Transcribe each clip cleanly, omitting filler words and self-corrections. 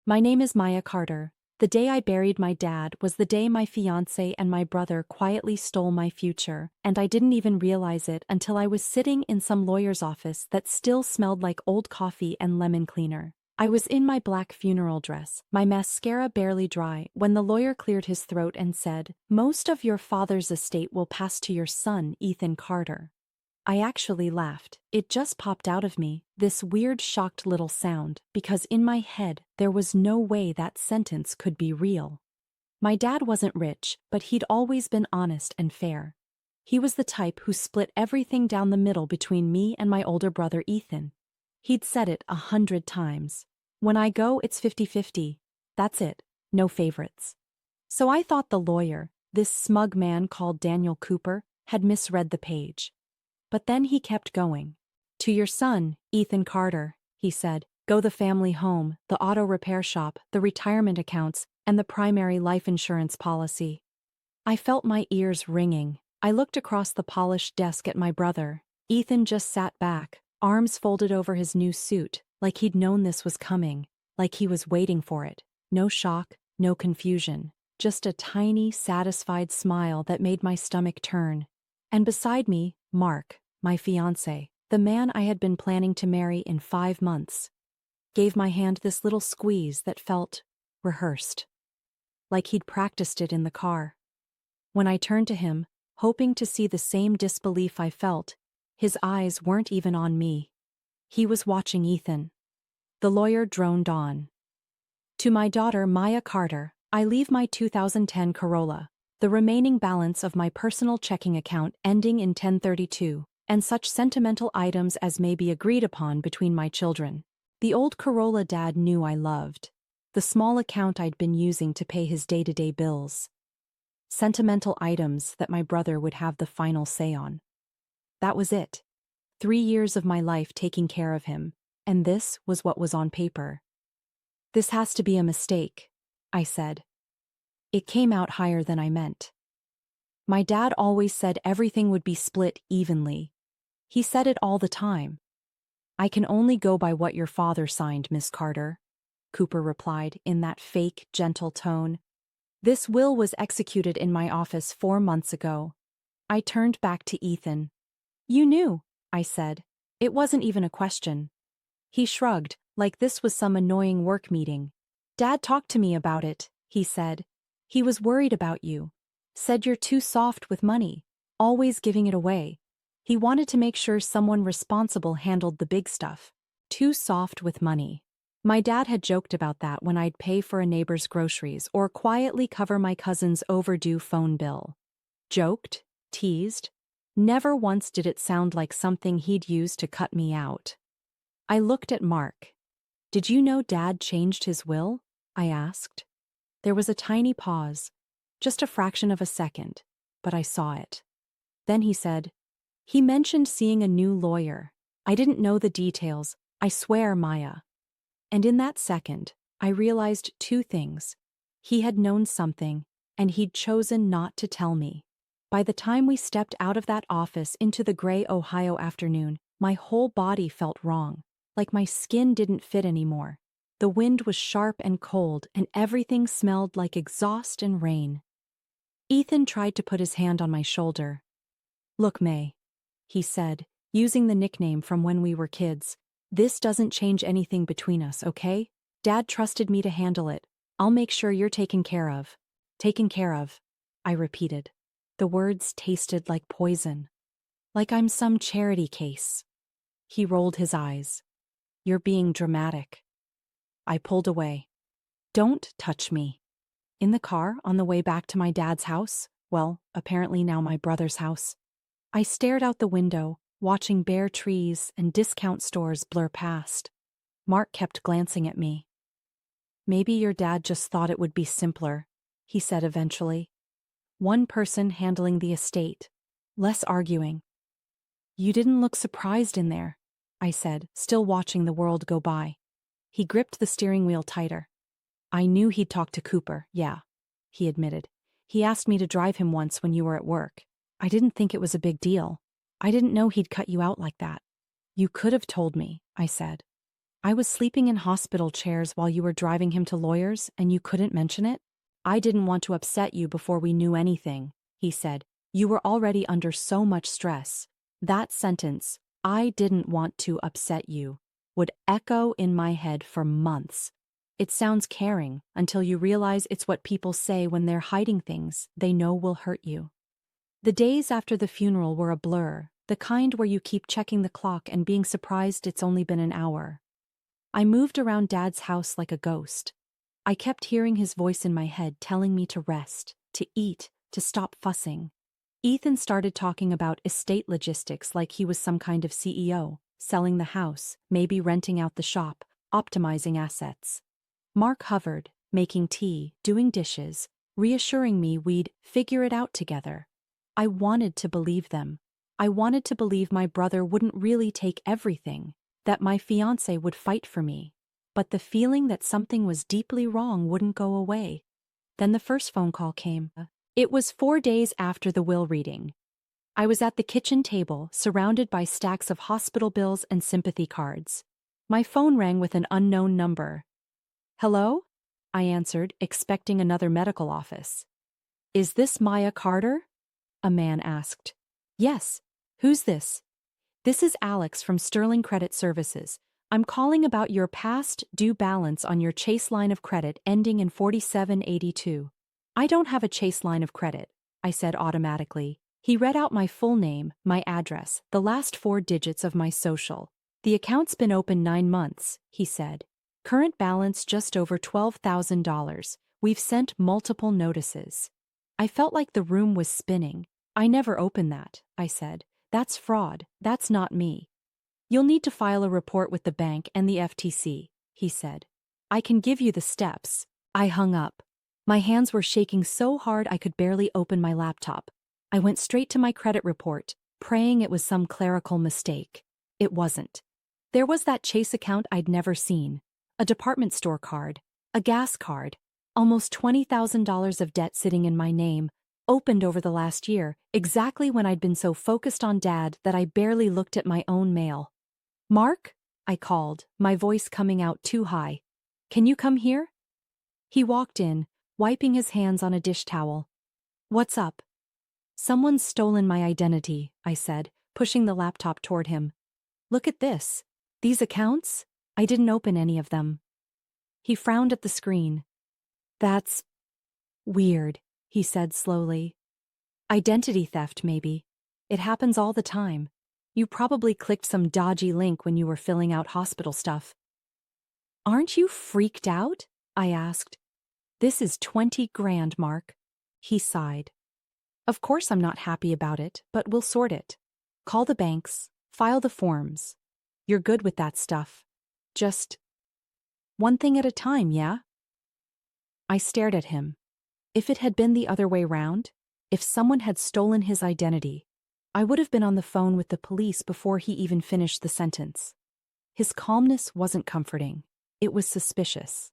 My name is Maya Carter. The day I buried my dad was the day my fiancé and my brother quietly stole my future, and I didn't even realize it until I was sitting in some lawyer's office that still smelled like old coffee and lemon cleaner. I was in my black funeral dress, my mascara barely dry, when the lawyer cleared his throat and said, "Most of your father's estate will pass to your son, Ethan Carter." I actually laughed. It just popped out of me, this weird shocked little sound, because in my head there was no way that sentence could be real. My dad wasn't rich, but he'd always been honest and fair. He was the type who split everything down the middle between me and my older brother Ethan. He'd said it 100 times. "When I go, it's 50-50. That's it. No favorites." So I thought the lawyer, this smug man called Daniel Cooper, had misread the page. But then he kept going. "To your son, Ethan Carter," he said, "go the family home, the auto repair shop, the retirement accounts, and the primary life insurance policy." I felt my ears ringing. I looked across the polished desk at my brother. Ethan just sat back, arms folded over his new suit, like he'd known this was coming, like he was waiting for it. No shock, no confusion, just a tiny, satisfied smile that made my stomach turn. And beside me, Mark, my fiancé, the man I had been planning to marry in 5 months, gave my hand this little squeeze that felt rehearsed, like he'd practiced it in the car. When I turned to him, hoping to see the same disbelief I felt, his eyes weren't even on me. He was watching Ethan. The lawyer droned on. "To my daughter Maya Carter, I leave my 2010 Corolla, the remaining balance of my personal checking account ending in 1032, and such sentimental items as may be agreed upon between my children." The old Corolla Dad knew I loved. The small account I'd been using to pay his day-to-day bills. Sentimental items that my brother would have the final say on. That was it. 3 years of my life taking care of him, and this was what was on paper. "This has to be a mistake," I said. It came out higher than I meant. My dad always said everything would be split evenly. He said it all the time. "I can only go by what your father signed, Miss Carter," Cooper replied in that fake, gentle tone. "This will was executed in my office 4 months ago." I turned back to Ethan. "You knew," I said. It wasn't even a question. He shrugged, like this was some annoying work meeting. "Dad talked to me about it," he said. "He was worried about you. Said you're too soft with money, always giving it away. He wanted to make sure someone responsible handled the big stuff. Too soft with money." My dad had joked about that when I'd pay for a neighbor's groceries or quietly cover my cousin's overdue phone bill. Joked? Teased? Never once did it sound like something he'd use to cut me out. I looked at Mark. "Did you know Dad changed his will?" I asked. There was a tiny pause, just a fraction of a second, but I saw it. Then he said, "He mentioned seeing a new lawyer. I didn't know the details, I swear, Maya." And in that second, I realized 2 things. He had known something, and he'd chosen not to tell me. By the time we stepped out of that office into the gray Ohio afternoon, my whole body felt wrong, like my skin didn't fit anymore. The wind was sharp and cold, and everything smelled like exhaust and rain. Ethan tried to put his hand on my shoulder. "Look, May," he said, using the nickname from when we were kids. "This doesn't change anything between us, okay? Dad trusted me to handle it. I'll make sure you're taken care of." "Taken care of," I repeated. The words tasted like poison. Like I'm some charity case. He rolled his eyes. "You're being dramatic." I pulled away. "Don't touch me." In the car, on the way back to my dad's house, well, apparently now my brother's house, I stared out the window, watching bare trees and discount stores blur past. Mark kept glancing at me. "Maybe your dad just thought it would be simpler," he said eventually. "One person handling the estate. Less arguing." "You didn't look surprised in there," I said, still watching the world go by. He gripped the steering wheel tighter. "I knew he'd talk to Cooper, yeah," he admitted. "He asked me to drive him once when you were at work. I didn't think it was a big deal. I didn't know he'd cut you out like that." "You could have told me," I said. I was sleeping in hospital chairs while you were driving him to lawyers and you couldn't mention it? I didn't want to upset you before we knew anything, he said. You were already under so much stress. That sentence, "I didn't want to upset you," would echo in my head for months. It sounds caring until you realize it's what people say when they're hiding things they know will hurt you. The days after the funeral were a blur, the kind where you keep checking the clock and being surprised it's only been an hour. I moved around Dad's house like a ghost. I kept hearing his voice in my head telling me to rest, to eat, to stop fussing. Ethan started talking about estate logistics like he was some kind of CEO, selling the house, maybe renting out the shop, optimizing assets. Mark hovered, making tea, doing dishes, reassuring me we'd figure it out together. I wanted to believe them. I wanted to believe my brother wouldn't really take everything, that my fiancé would fight for me. But the feeling that something was deeply wrong wouldn't go away. Then the first phone call came. It was 4 days after the will reading. I was at the kitchen table, surrounded by stacks of hospital bills and sympathy cards. My phone rang with an unknown number. "Hello?" I answered, expecting another medical office. "Is this Maya Carter?" a man asked. "Yes. Who's this?" "This is Alex from Sterling Credit Services. I'm calling about your past due balance on your Chase line of credit ending in 4782. "I don't have a Chase line of credit," I said automatically. He read out my full name, my address, the last 4 digits of my social. "The account's been open 9 months, he said. "Current balance just over $12,000. We've sent multiple notices." I felt like the room was spinning. "I never opened that," I said. "That's fraud. That's not me." "You'll need to file a report with the bank and the FTC, he said. "I can give you the steps." I hung up. My hands were shaking so hard I could barely open my laptop. I went straight to my credit report, praying it was some clerical mistake. It wasn't. There was that Chase account I'd never seen, a department store card, a gas card, almost $20,000 of debt sitting in my name, opened over the last year, exactly when I'd been so focused on Dad that I barely looked at my own mail. "Mark?" I called, my voice coming out too high. "Can you come here?" He walked in, wiping his hands on a dish towel. "What's up?" "Someone's stolen my identity," I said, pushing the laptop toward him. "Look at this. These accounts? I didn't open any of them." He frowned at the screen. "That's weird," he said slowly. "Identity theft, maybe. It happens all the time. You probably clicked some dodgy link when you were filling out hospital stuff." "Aren't you freaked out?" I asked. "This is 20 grand, Mark." He sighed. "Of course I'm not happy about it, but we'll sort it. Call the banks, file the forms. You're good with that stuff. Just one thing at a time, yeah?" I stared at him. If it had been the other way round, if someone had stolen his identity, I would have been on the phone with the police before he even finished the sentence. His calmness wasn't comforting. It was suspicious.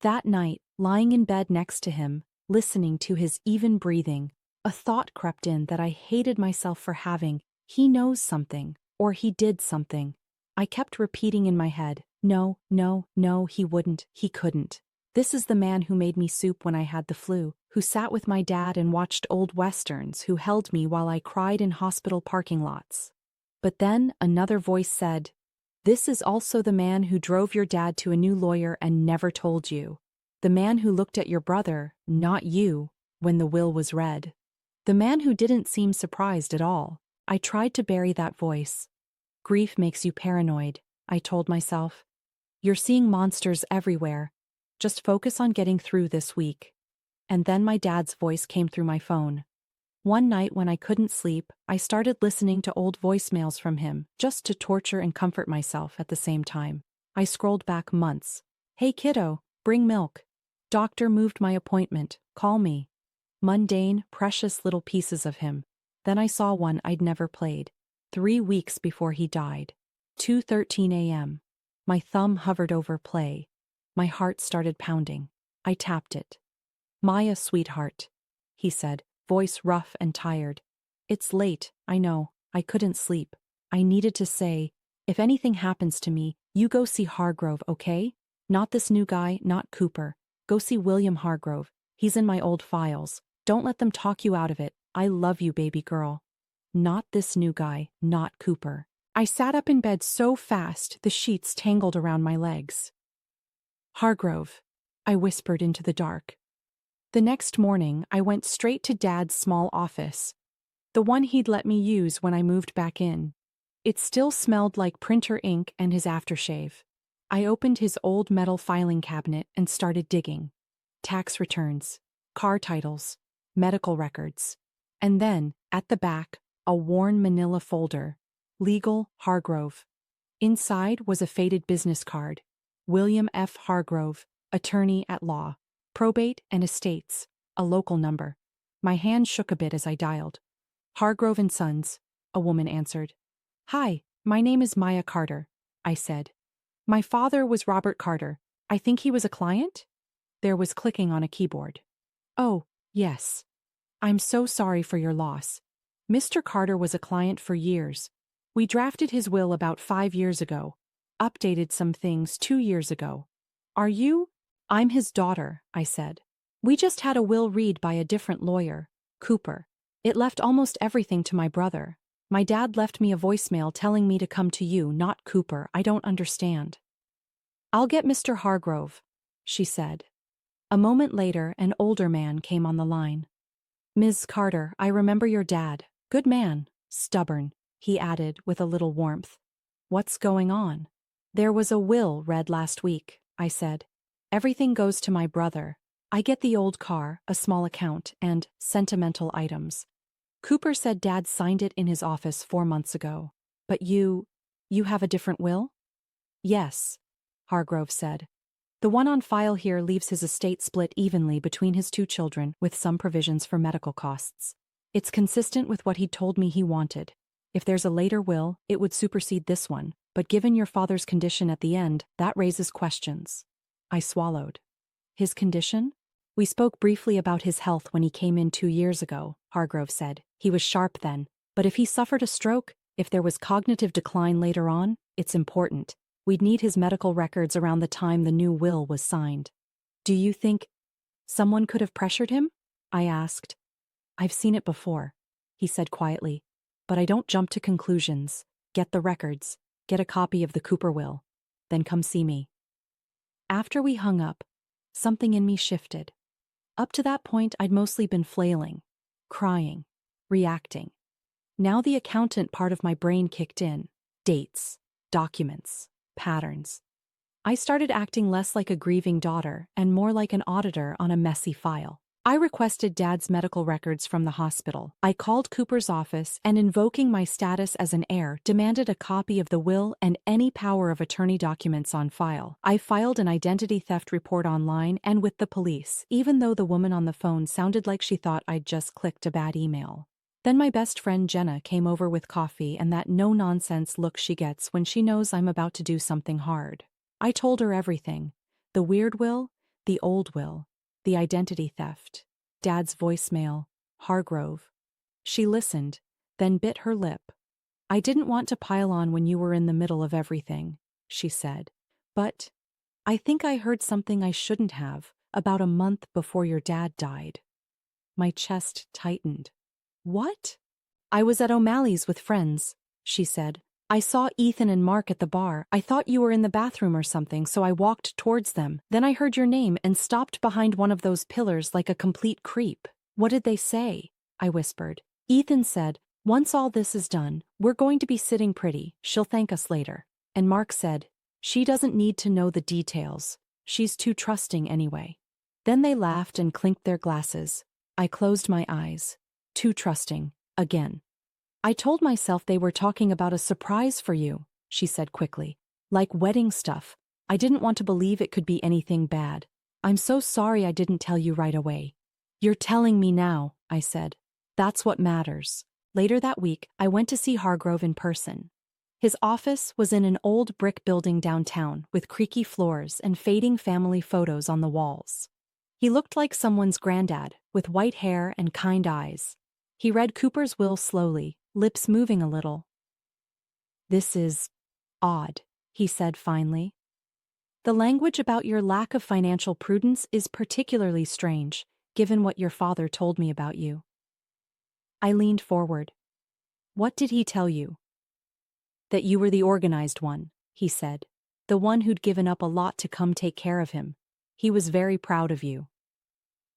That night, lying in bed next to him, listening to his even breathing, a thought crept in that I hated myself for having. He knows something, or he did something. I kept repeating in my head, no, no, no, he wouldn't, he couldn't. This is the man who made me soup when I had the flu, who sat with my dad and watched old westerns, who held me while I cried in hospital parking lots. But then another voice said, "This is also the man who drove your dad to a new lawyer and never told you. The man who looked at your brother, not you, when the will was read. The man who didn't seem surprised at all." I tried to bury that voice. "Grief makes you paranoid," I told myself. "You're seeing monsters everywhere. Just focus on getting through this week." And then my dad's voice came through my phone. One night when I couldn't sleep, I started listening to old voicemails from him, just to torture and comfort myself at the same time. I scrolled back months. "Hey kiddo, bring milk. Doctor moved my appointment, call me." Mundane, precious little pieces of him. Then I saw one I'd never played. 3 weeks before he died. 2:13 a.m. My thumb hovered over play. My heart started pounding. I tapped it. "Maya, sweetheart," he said, voice rough and tired. "It's late, I know. I couldn't sleep. I needed to say, if anything happens to me, You go see Hargrove, okay? Not this new guy, not Cooper. Go see William Hargrove. He's in my old files. Don't let them talk you out of it. I love you, baby girl. Not this new guy, not Cooper. I sat up in bed so fast the sheets tangled around my legs. Hargrove, I whispered into the dark. The next morning, I went straight to Dad's small office, the one he'd let me use when I moved back in. It still smelled like printer ink and his aftershave. I opened his old metal filing cabinet and started digging. Tax returns, car titles, medical records. And then, at the back, a worn manila folder. Legal Hargrove. Inside was a faded business card. William F. Hargrove, attorney at law. Probate and estates, a local number. My hand shook a bit as I dialed. Hargrove and Sons, a woman answered. Hi, my name is Maya Carter, I said. My father was Robert Carter. I think he was a client? There was clicking on a keyboard. Oh, yes. I'm so sorry for your loss. Mr. Carter was a client for years. We drafted his will about 5 years ago. Updated some things 2 years ago. Are you? I'm his daughter, I said. We just had a will read by a different lawyer, Cooper. It left almost everything to my brother. My dad left me a voicemail telling me to come to you, not Cooper. I don't understand. I'll get Mr. Hargrove, she said. A moment later, an older man came on the line. Ms. Carter, I remember your dad. Good man, stubborn, he added with a little warmth. What's going on? There was a will read last week, I said. Everything goes to my brother. I get the old car, a small account, and sentimental items. Cooper said Dad signed it in his office 4 months ago. But you have a different will? Yes, Hargrove said. The one on file here leaves his estate split evenly between his 2 children with some provisions for medical costs. It's consistent with what he told me he wanted. If there's a later will, it would supersede this one, but given your father's condition at the end, that raises questions. I swallowed. His condition? We spoke briefly about his health when he came in 2 years ago, Hargrove said. He was sharp then. But if he suffered a stroke, if there was cognitive decline later on, it's important. We'd need his medical records around the time the new will was signed. Do you think someone could have pressured him? I asked. I've seen it before, he said quietly. But I don't jump to conclusions. Get the records. Get a copy of the Cooper will. Then come see me. After we hung up, something in me shifted. Up to that point, I'd mostly been flailing, crying, reacting. Now the accountant part of my brain kicked in. Dates, documents, patterns. I started acting less like a grieving daughter and more like an auditor on a messy file. I requested Dad's medical records from the hospital. I called Cooper's office and, invoking my status as an heir, demanded a copy of the will and any power of attorney documents on file. I filed an identity theft report online and with the police, even though the woman on the phone sounded like she thought I'd just clicked a bad email. Then my best friend Jenna came over with coffee and that no-nonsense look she gets when she knows I'm about to do something hard. I told her everything. The weird will, the old will, the identity theft, Dad's voicemail, Hargrove. She listened, then bit her lip. I didn't want to pile on when you were in the middle of everything, she said. But I think I heard something I shouldn't have about a month before your dad died. My chest tightened. What? I was at O'Malley's with friends, she said. I saw Ethan and Mark at the bar. I thought you were in the bathroom or something, so I walked towards them. Then I heard your name and stopped behind one of those pillars like a complete creep. What did they say? I whispered. Ethan said, once all this is done, we're going to be sitting pretty. She'll thank us later. And Mark said, she doesn't need to know the details. She's too trusting anyway. Then they laughed and clinked their glasses. I closed my eyes. Too trusting, again. I told myself they were talking about a surprise for you, she said quickly. Like wedding stuff. I didn't want to believe it could be anything bad. I'm so sorry I didn't tell you right away. You're telling me now, I said. That's what matters. Later that week, I went to see Hargrove in person. His office was in an old brick building downtown with creaky floors and fading family photos on the walls. He looked like someone's granddad, with white hair and kind eyes. He read Cooper's will slowly, lips moving a little. This is odd, he said finally. The language about your lack of financial prudence is particularly strange, given what your father told me about you. I leaned forward. What did he tell you? That you were the organized one, he said. The one who'd given up a lot to come take care of him. He was very proud of you.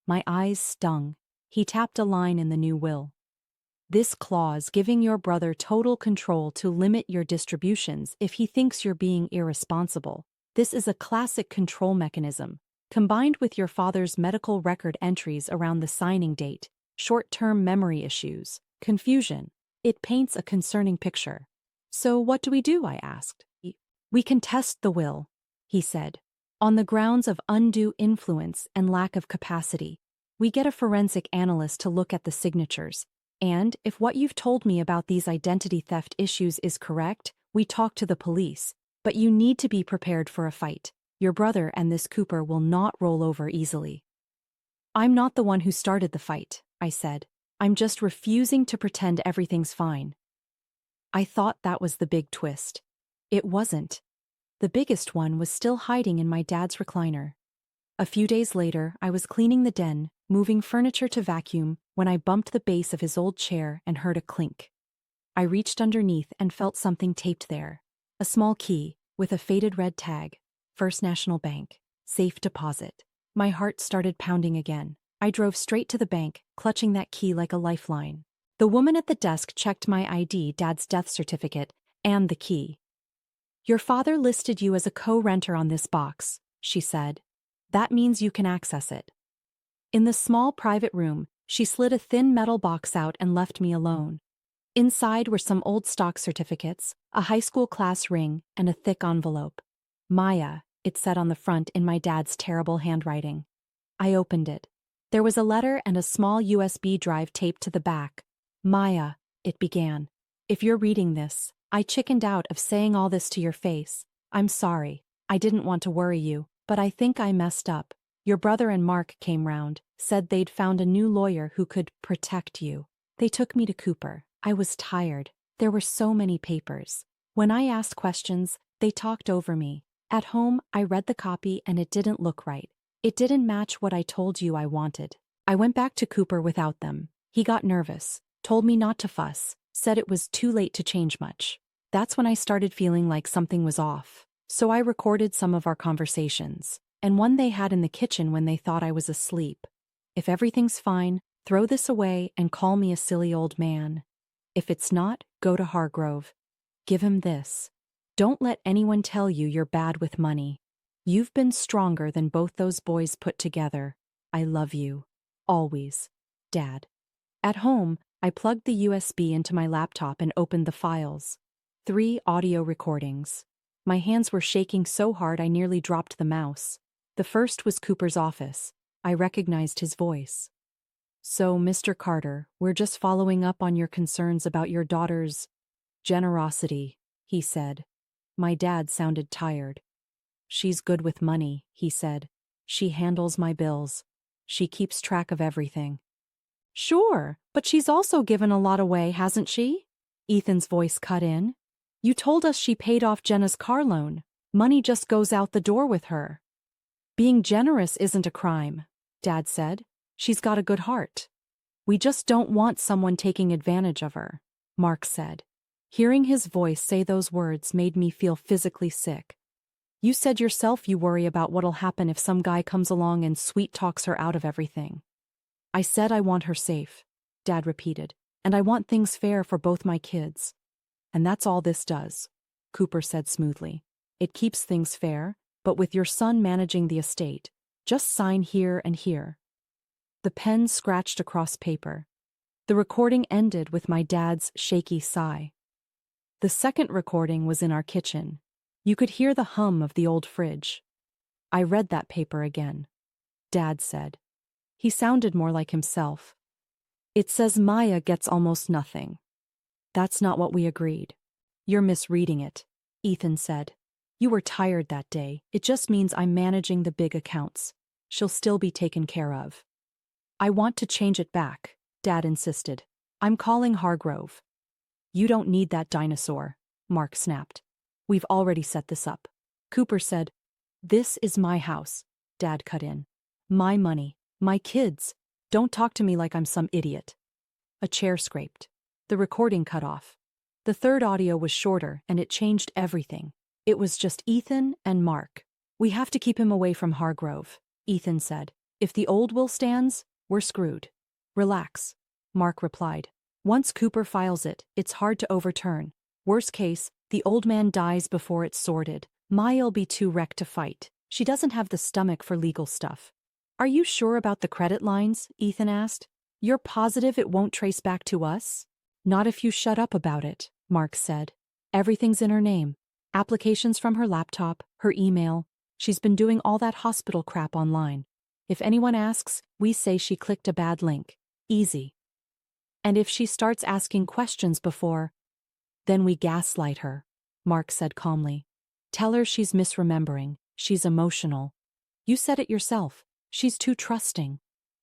My eyes stung. He tapped a line in the new will. This clause giving your brother total control to limit your distributions if he thinks you're being irresponsible. This is a classic control mechanism, combined with your father's medical record entries around the signing date, short-term memory issues, confusion. It paints a concerning picture. So what do we do? I asked. We contest the will, he said. On the grounds of undue influence and lack of capacity, we get a forensic analyst to look at the signatures, and if what you've told me about these identity theft issues is correct, we talk to the police. But you need to be prepared for a fight. Your brother and this Cooper will not roll over easily. I'm not the one who started the fight, I said. I'm just refusing to pretend everything's fine. I thought that was the big twist. It wasn't. The biggest one was still hiding in my dad's recliner. A few days later, I was cleaning the den, moving furniture to vacuum, when I bumped the base of his old chair and heard a clink. I reached underneath and felt something taped there. A small key, with a faded red tag, First National Bank, safe deposit. My heart started pounding again. I drove straight to the bank, clutching that key like a lifeline. The woman at the desk checked my ID, Dad's death certificate, and the key. Your father listed you as a co-renter on this box, she said. That means you can access it. In the small private room, she slid a thin metal box out and left me alone. Inside were some old stock certificates, a high school class ring, and a thick envelope. Maya, it said on the front in my dad's terrible handwriting. I opened it. There was a letter and a small USB drive taped to the back. Maya, it began. If you're reading this, I chickened out of saying all this to your face. I'm sorry. I didn't want to worry you, but I think I messed up. Your brother and Mark came round, said they'd found a new lawyer who could protect you. They took me to Cooper. I was tired. There were so many papers. When I asked questions, they talked over me. At home, I read the copy and it didn't look right. It didn't match what I told you I wanted. I went back to Cooper without them. He got nervous, told me not to fuss, said it was too late to change much. That's when I started feeling like something was off. So I recorded some of our conversations, and one they had in the kitchen when they thought I was asleep. If everything's fine, throw this away and call me a silly old man. If it's not, go to Hargrove. Give him this. Don't let anyone tell you you're bad with money. You've been stronger than both those boys put together. I love you. Always. Dad. At home, I plugged the USB into my laptop and opened the files. 3 audio recordings. My hands were shaking so hard I nearly dropped the mouse. The first was Cooper's office. I recognized his voice. So, Mr. Carter, we're just following up on your concerns about your daughter's generosity, he said. My dad sounded tired. She's good with money, he said. She handles my bills. She keeps track of everything. Sure, but she's also given a lot away, hasn't she? Ethan's voice cut in. You told us she paid off Jenna's car loan. Money just goes out the door with her. Being generous isn't a crime, Dad said. She's got a good heart. We just don't want someone taking advantage of her, Mark said. Hearing his voice say those words made me feel physically sick. You said yourself you worry about what'll happen if some guy comes along and sweet talks her out of everything. I said I want her safe, Dad repeated, and I want things fair for both my kids. And that's all this does, Cooper said smoothly. It keeps things fair, but with your son managing the estate, just sign here and here. The pen scratched across paper. The recording ended with my dad's shaky sigh. The second recording was in our kitchen. You could hear the hum of the old fridge. I read that paper again. Dad said. He sounded more like himself. It says Maya gets almost nothing. That's not what we agreed. You're misreading it, Ethan said. You were tired that day. It just means I'm managing the big accounts. She'll still be taken care of. I want to change it back, Dad insisted. I'm calling Hargrove. You don't need that dinosaur, Mark snapped. We've already set this up. Cooper said, "This is my house," Dad cut in. "My money. My kids. Don't talk to me like I'm some idiot." A chair scraped. The recording cut off. The third audio was shorter, and it changed everything. It was just Ethan and Mark. "We have to keep him away from Hargrove," Ethan said. "If the old will stands, we're screwed." "Relax," Mark replied. "Once Cooper files it, it's hard to overturn. Worst case, the old man dies before it's sorted. May'll be too wrecked to fight. She doesn't have the stomach for legal stuff." "Are you sure about the credit lines?" Ethan asked. "You're positive it won't trace back to us?" "Not if you shut up about it," Mark said. "Everything's in her name. Applications from her laptop, her email. She's been doing all that hospital crap online. If anyone asks, we say she clicked a bad link. Easy. And if she starts asking questions before, then we gaslight her," Mark said calmly. "Tell her she's misremembering, she's emotional. You said it yourself, she's too trusting.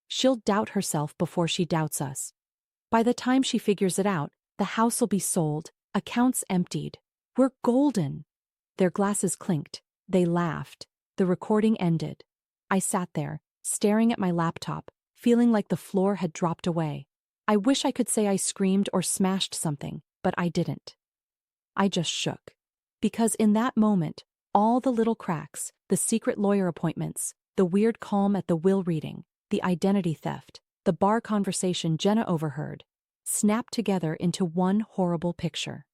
She'll doubt herself before she doubts us. By the time she figures it out, the house will be sold, accounts emptied. We're golden." Their glasses clinked. They laughed. The recording ended. I sat there, staring at my laptop, feeling like the floor had dropped away. I wish I could say I screamed or smashed something, but I didn't. I just shook. Because in that moment, all the little cracks, the secret lawyer appointments, the weird calm at the will reading, the identity theft, the bar conversation Jenna overheard, snapped together into one horrible picture.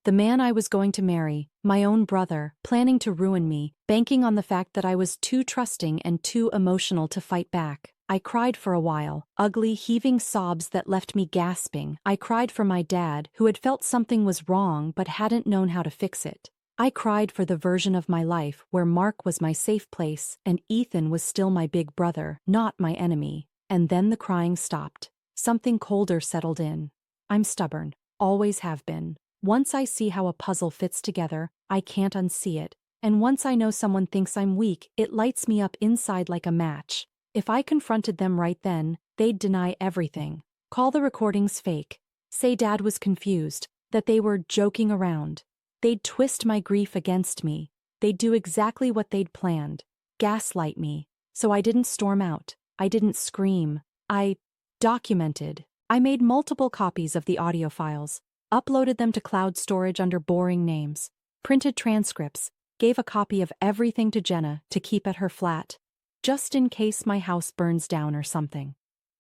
The man I was going to marry, my own brother, planning to ruin me, banking on the fact that I was too trusting and too emotional to fight back. I cried for a while, ugly, heaving sobs that left me gasping. I cried for my dad, who had felt something was wrong but hadn't known how to fix it. I cried for the version of my life where Mark was my safe place and Ethan was still my big brother, not my enemy. And then the crying stopped. Something colder settled in. I'm stubborn, always have been. Once I see how a puzzle fits together, I can't unsee it. And once I know someone thinks I'm weak, it lights me up inside like a match. If I confronted them right then, they'd deny everything. Call the recordings fake. Say Dad was confused, that they were joking around. They'd twist my grief against me. They'd do exactly what they'd planned. Gaslight me. So I didn't storm out. I didn't scream. I documented. I made multiple copies of the audio files, uploaded them to cloud storage under boring names, printed transcripts, gave a copy of everything to Jenna to keep at her flat, just in case my house burns down or something.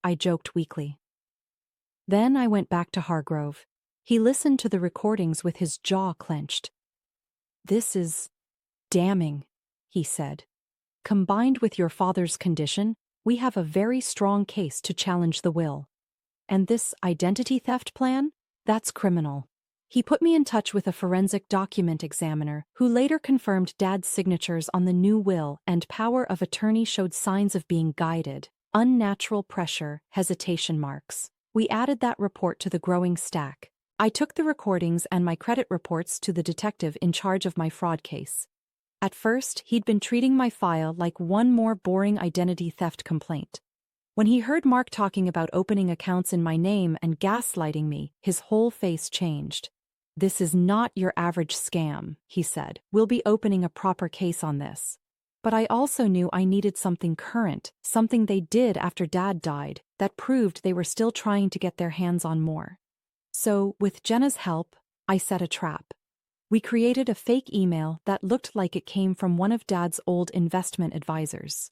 I joked weakly. Then I went back to Hargrove. He listened to the recordings with his jaw clenched. "This is damning," he said. "Combined with your father's condition, we have a very strong case to challenge the will. And this identity theft plan? That's criminal." He put me in touch with a forensic document examiner who later confirmed Dad's signatures on the new will and power of attorney showed signs of being guided. Unnatural pressure, hesitation marks. We added that report to the growing stack. I took the recordings and my credit reports to the detective in charge of my fraud case. At first, he'd been treating my file like one more boring identity theft complaint. When he heard Mark talking about opening accounts in my name and gaslighting me, his whole face changed. "This is not your average scam," he said. "We'll be opening a proper case on this." But I also knew I needed something current, something they did after Dad died, that proved they were still trying to get their hands on more. So, with Jenna's help, I set a trap. We created a fake email that looked like it came from one of Dad's old investment advisors.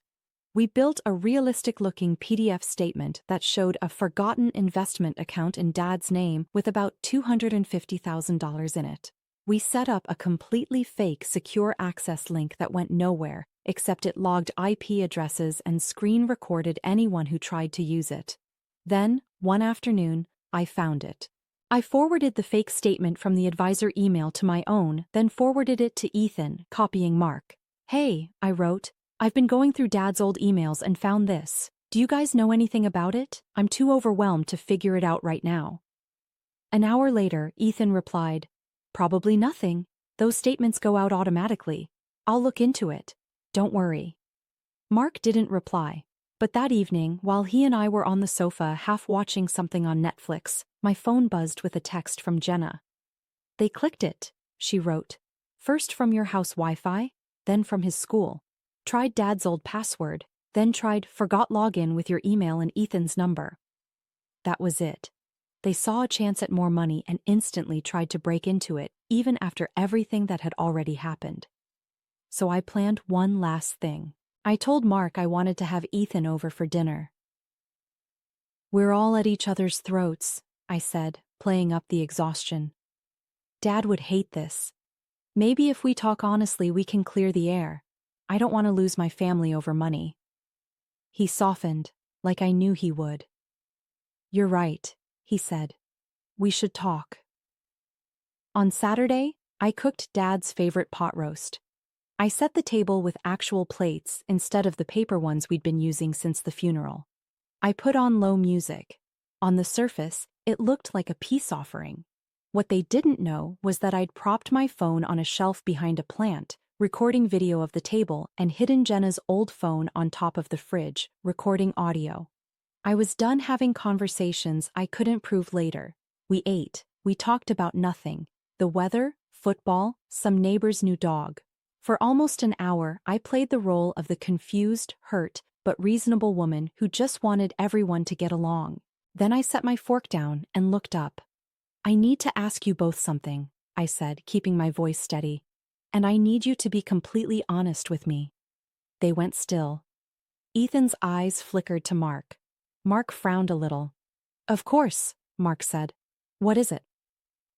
We built a realistic-looking PDF statement that showed a forgotten investment account in Dad's name with about $250,000 in it. We set up a completely fake secure access link that went nowhere, except it logged IP addresses and screen-recorded anyone who tried to use it. Then, one afternoon, I found it. I forwarded the fake statement from the advisor email to my own, then forwarded it to Ethan, copying Mark. "Hey," I wrote, "I've been going through Dad's old emails and found this. Do you guys know anything about it? I'm too overwhelmed to figure it out right now." An hour later, Ethan replied, "Probably nothing. Those statements go out automatically. I'll look into it. Don't worry." Mark didn't reply, but that evening, while he and I were on the sofa half watching something on Netflix, my phone buzzed with a text from Jenna. "They clicked it," she wrote. First from your house Wi-Fi, then from his school. Tried Dad's old password, then tried forgot login with your email and Ethan's number. That was it. They saw a chance at more money and instantly tried to break into it, even after everything that had already happened. So I planned one last thing. I told Mark I wanted to have Ethan over for dinner. We're all at each other's throats, I said, playing up the exhaustion. Dad would hate this. Maybe if we talk honestly we can clear the air. I don't want to lose my family over money. He softened, like I knew he would. You're right, he said. We should talk. On Saturday, I cooked Dad's favorite pot roast. I set the table with actual plates instead of the paper ones we'd been using since the funeral. I put on low music. On the surface, it looked like a peace offering. What they didn't know was that I'd propped my phone on a shelf behind a plant, recording video of the table, and hidden Jenna's old phone on top of the fridge, recording audio. I was done having conversations I couldn't prove later. We ate, we talked about nothing. The weather, football, some neighbor's new dog. For almost an hour, I played the role of the confused, hurt, but reasonable woman who just wanted everyone to get along. Then I set my fork down and looked up. I need to ask you both something, I said, keeping my voice steady. And I need you to be completely honest with me. They went still. Ethan's eyes flickered to Mark. Mark frowned a little. Of course, Mark said. What is it?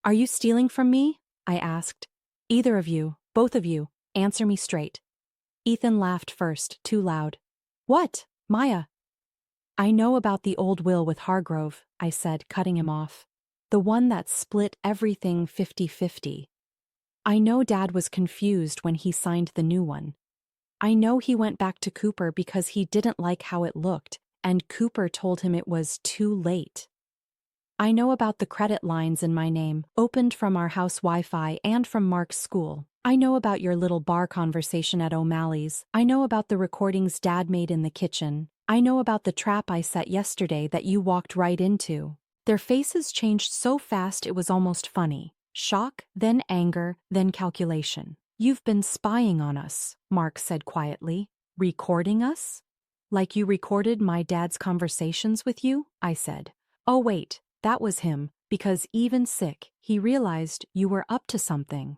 Are you stealing from me? I asked. Either of you, both of you, answer me straight. Ethan laughed first, too loud. What, Maya? I know about the old will with Hargrove, I said, cutting him off. The one that split everything 50-50. I know Dad was confused when he signed the new one. I know he went back to Cooper because he didn't like how it looked, and Cooper told him it was too late. I know about the credit lines in my name, opened from our house Wi-Fi and from Mark's school. I know about your little bar conversation at O'Malley's. I know about the recordings Dad made in the kitchen. I know about the trap I set yesterday that you walked right into. Their faces changed so fast it was almost funny. Shock, then anger, then calculation. You've been spying on us, Mark said quietly. Recording us? Like you recorded my dad's conversations with you? I said. Oh wait, that was him, because even sick, he realized you were up to something.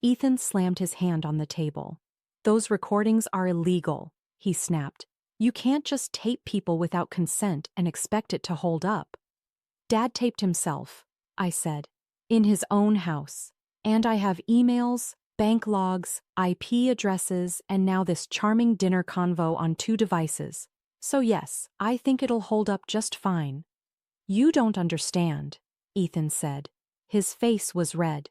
Ethan slammed his hand on the table. Those recordings are illegal, he snapped. You can't just tape people without consent and expect it to hold up. Dad taped himself, I said, in his own house. And I have emails, bank logs, IP addresses, and now this charming dinner convo on 2 devices. So yes, I think it'll hold up just fine. You don't understand, Ethan said. His face was red.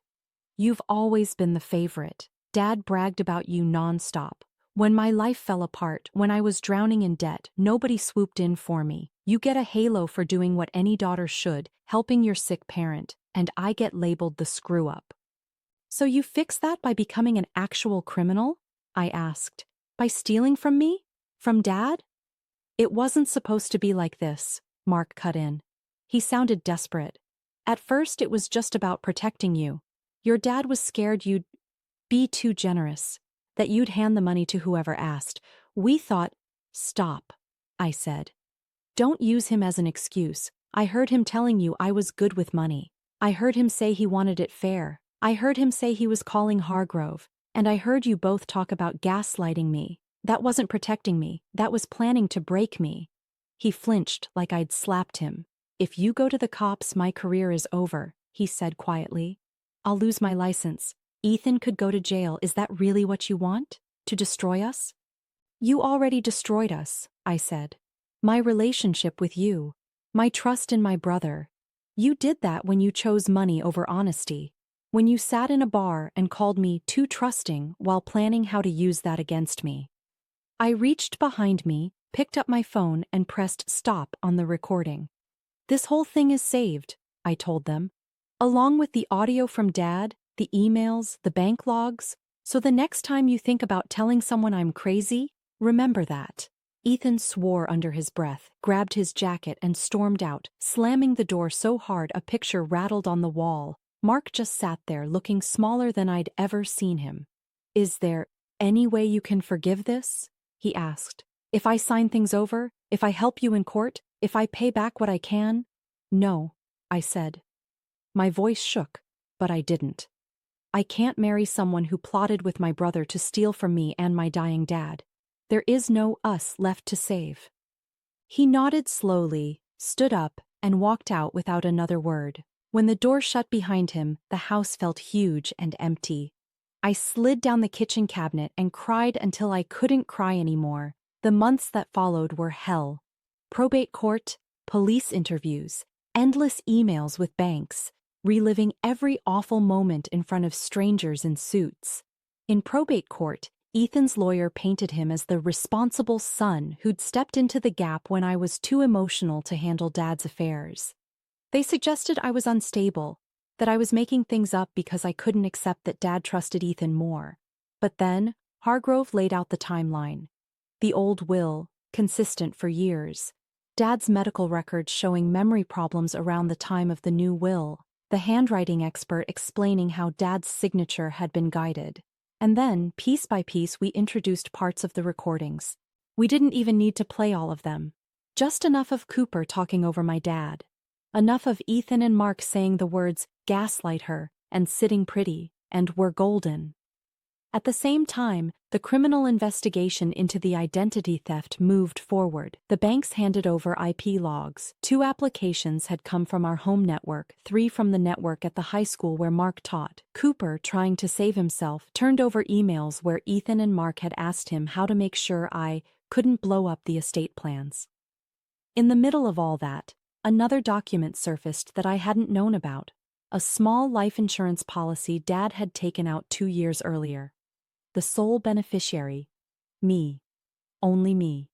You've always been the favorite. Dad bragged about you nonstop. When my life fell apart, when I was drowning in debt, nobody swooped in for me. You get a halo for doing what any daughter should, helping your sick parent, and I get labeled the screw-up. So you fix that by becoming an actual criminal? I asked. By stealing from me? From Dad? It wasn't supposed to be like this, Mark cut in. He sounded desperate. At first it was just about protecting you. Your dad was scared you'd be too generous, that you'd hand the money to whoever asked. We thought, stop, I said. Don't use him as an excuse. I heard him telling you I was good with money. I heard him say he wanted it fair. I heard him say he was calling Hargrove. And I heard you both talk about gaslighting me. That wasn't protecting me. That was planning to break me. He flinched like I'd slapped him. If you go to the cops, my career is over, he said quietly. I'll lose my license. Ethan could go to jail. Is that really what you want? To destroy us? You already destroyed us, I said. My relationship with you. My trust in my brother. You did that when you chose money over honesty. When you sat in a bar and called me too trusting while planning how to use that against me. I reached behind me, picked up my phone and pressed stop on the recording. This whole thing is saved, I told them. Along with the audio from Dad, the emails, the bank logs. So the next time you think about telling someone I'm crazy, remember that. Ethan swore under his breath, grabbed his jacket and stormed out, slamming the door so hard a picture rattled on the wall. Mark just sat there looking smaller than I'd ever seen him. "Is there any way you can forgive this?" he asked. "If I sign things over, if I help you in court, if I pay back what I can?" "No," I said. My voice shook, but I didn't. "I can't marry someone who plotted with my brother to steal from me and my dying dad. There is no us left to save." He nodded slowly, stood up, and walked out without another word. When the door shut behind him, the house felt huge and empty. I slid down the kitchen cabinet and cried until I couldn't cry anymore. The months that followed were hell. Probate court, police interviews, endless emails with banks, reliving every awful moment in front of strangers in suits. In probate court, Ethan's lawyer painted him as the responsible son who'd stepped into the gap when I was too emotional to handle Dad's affairs. They suggested I was unstable, that I was making things up because I couldn't accept that Dad trusted Ethan more. But then, Hargrove laid out the timeline. The old will, consistent for years. Dad's medical records showing memory problems around the time of the new will. The handwriting expert explaining how Dad's signature had been guided. And then, piece by piece, we introduced parts of the recordings. We didn't even need to play all of them. Just enough of Cooper talking over my dad. Enough of Ethan and Mark saying the words, "gaslight her," and "sitting pretty," and "we're golden." At the same time, the criminal investigation into the identity theft moved forward. The banks handed over IP logs. 2 applications had come from our home network, 3 from the network at the high school where Mark taught. Cooper, trying to save himself, turned over emails where Ethan and Mark had asked him how to make sure I couldn't blow up the estate plans. In the middle of all that, another document surfaced that I hadn't known about. A small life insurance policy Dad had taken out 2 years earlier. The sole beneficiary, me. Only me.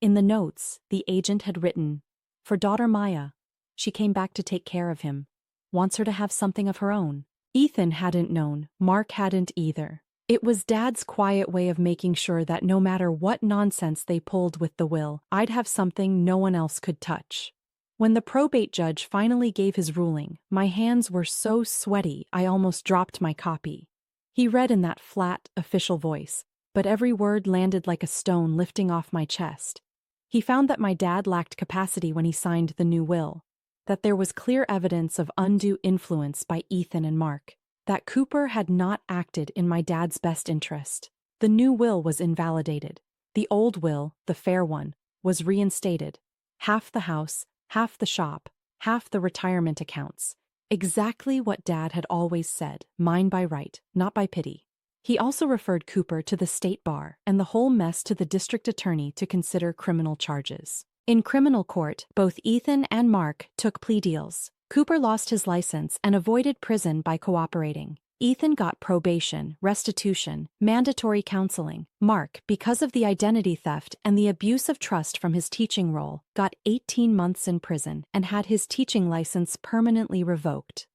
In the notes, the agent had written, "For daughter Maya. She came back to take care of him. Wants her to have something of her own." Ethan hadn't known, Mark hadn't either. It was Dad's quiet way of making sure that no matter what nonsense they pulled with the will, I'd have something no one else could touch. When the probate judge finally gave his ruling, my hands were so sweaty I almost dropped my copy. He read in that flat, official voice, but every word landed like a stone lifting off my chest. He found that my dad lacked capacity when he signed the new will, that there was clear evidence of undue influence by Ethan and Mark, that Cooper had not acted in my dad's best interest. The new will was invalidated. The old will, the fair one, was reinstated. Half the house, half the shop, half the retirement accounts. Exactly what Dad had always said, mine by right, not by pity. He also referred Cooper to the state bar and the whole mess to the district attorney to consider criminal charges. In criminal court, both Ethan and Mark took plea deals. Cooper lost his license and avoided prison by cooperating. Ethan got probation, restitution, mandatory counseling. Mark, because of the identity theft and the abuse of trust from his teaching role, got 18 months in prison and had his teaching license permanently revoked.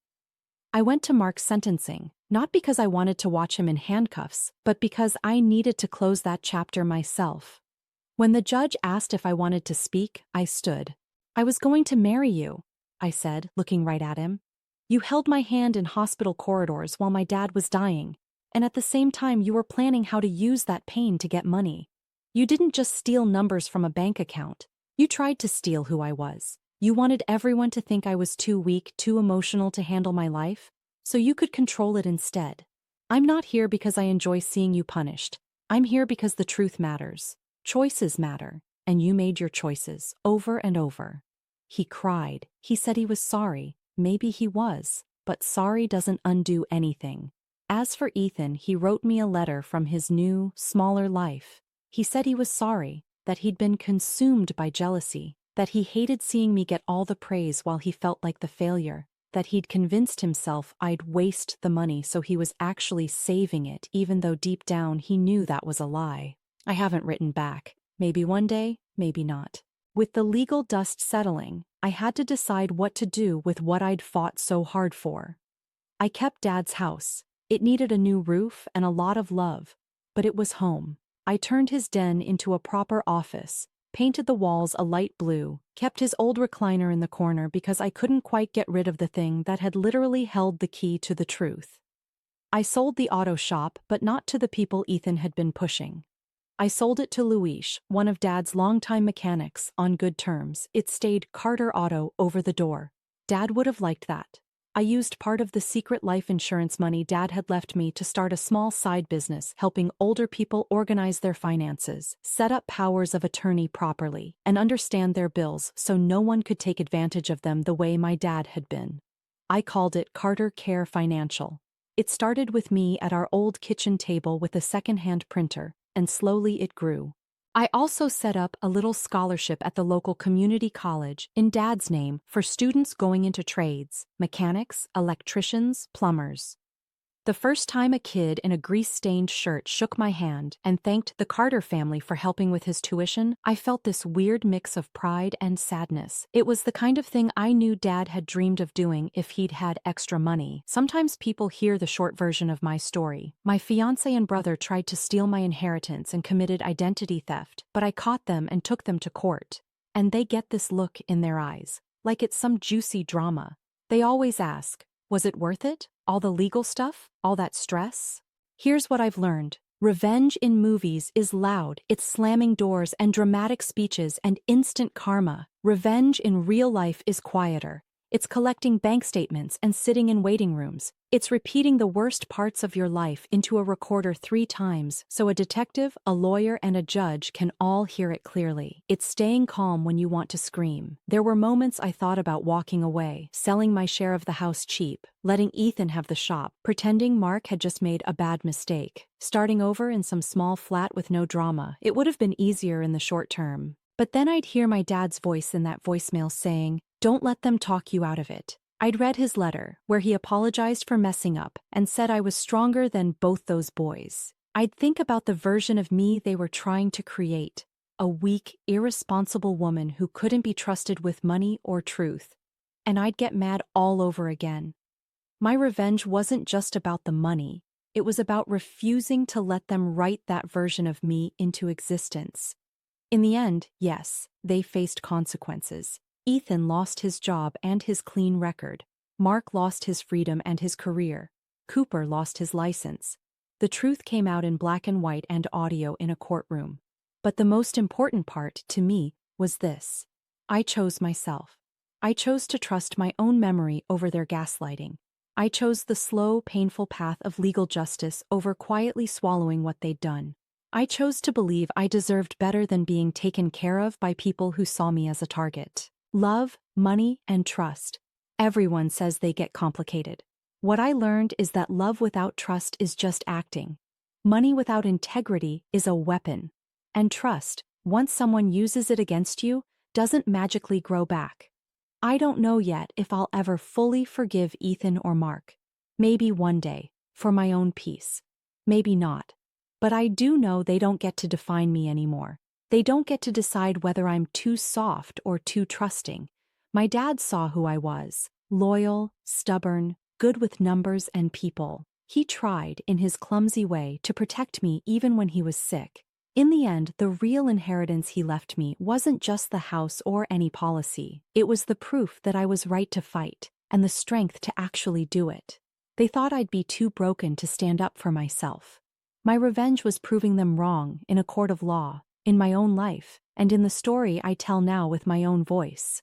I went to Mark's sentencing, not because I wanted to watch him in handcuffs, but because I needed to close that chapter myself. When the judge asked if I wanted to speak, I stood. "I was going to marry you," I said, looking right at him. "You held my hand in hospital corridors while my dad was dying, and at the same time you were planning how to use that pain to get money. You didn't just steal numbers from a bank account. You tried to steal who I was. You wanted everyone to think I was too weak, too emotional to handle my life, so you could control it instead. I'm not here because I enjoy seeing you punished. I'm here because the truth matters. Choices matter, and you made your choices, over and over." He cried. He said he was sorry. Maybe he was, but sorry doesn't undo anything. As for Ethan, he wrote me a letter from his new, smaller life. He said he was sorry, that he'd been consumed by jealousy, that he hated seeing me get all the praise while he felt like the failure, that he'd convinced himself I'd waste the money so he was actually saving it even though deep down he knew that was a lie. I haven't written back. Maybe one day, maybe not. With the legal dust settling, I had to decide what to do with what I'd fought so hard for. I kept Dad's house. It needed a new roof and a lot of love, but it was home. I turned his den into a proper office, painted the walls a light blue, kept his old recliner in the corner because I couldn't quite get rid of the thing that had literally held the key to the truth. I sold the auto shop, but not to the people Ethan had been pushing. I sold it to Luis, one of Dad's longtime mechanics, on good terms. It stayed Carter Auto over the door. Dad would have liked that. I used part of the secret life insurance money Dad had left me to start a small side business helping older people organize their finances, set up powers of attorney properly, and understand their bills so no one could take advantage of them the way my dad had been. I called it Carter Care Financial. It started with me at our old kitchen table with a second-hand printer, and slowly it grew. I also set up a little scholarship at the local community college in Dad's name for students going into trades, mechanics, electricians, plumbers. The first time a kid in a grease-stained shirt shook my hand and thanked the Carter family for helping with his tuition, I felt this weird mix of pride and sadness. It was the kind of thing I knew Dad had dreamed of doing if he'd had extra money. Sometimes people hear the short version of my story. My fiancé and brother tried to steal my inheritance and committed identity theft, but I caught them and took them to court. And they get this look in their eyes, like it's some juicy drama. They always ask, was it worth it? All the legal stuff? All that stress? Here's what I've learned. Revenge in movies is loud, it's slamming doors and dramatic speeches and instant karma. Revenge in real life is quieter. It's collecting bank statements and sitting in waiting rooms. It's repeating the worst parts of your life into a recorder 3 times so a detective, a lawyer, and a judge can all hear it clearly. It's staying calm when you want to scream. There were moments I thought about walking away, selling my share of the house cheap, letting Ethan have the shop, pretending Mark had just made a bad mistake, starting over in some small flat with no drama. It would have been easier in the short term. But then I'd hear my dad's voice in that voicemail saying, "Don't let them talk you out of it." I'd read his letter, where he apologized for messing up and said I was stronger than both those boys. I'd think about the version of me they were trying to create, a weak, irresponsible woman who couldn't be trusted with money or truth. And I'd get mad all over again. My revenge wasn't just about the money, it was about refusing to let them write that version of me into existence. In the end, yes, they faced consequences. Ethan lost his job and his clean record. Mark lost his freedom and his career. Cooper lost his license. The truth came out in black and white and audio in a courtroom. But the most important part, to me, was this. I chose myself. I chose to trust my own memory over their gaslighting. I chose the slow, painful path of legal justice over quietly swallowing what they'd done. I chose to believe I deserved better than being taken care of by people who saw me as a target. Love, money, and trust. Everyone says they get complicated. What I learned is that love without trust is just acting. Money without integrity is a weapon. And trust, once someone uses it against you, doesn't magically grow back. I don't know yet if I'll ever fully forgive Ethan or Mark. Maybe one day, for my own peace. Maybe not. But I do know they don't get to define me anymore. They don't get to decide whether I'm too soft or too trusting. My dad saw who I was. Loyal, stubborn, good with numbers and people. He tried, in his clumsy way, to protect me even when he was sick. In the end, the real inheritance he left me wasn't just the house or any policy. It was the proof that I was right to fight, and the strength to actually do it. They thought I'd be too broken to stand up for myself. My revenge was proving them wrong in a court of law, in my own life, and in the story I tell now with my own voice.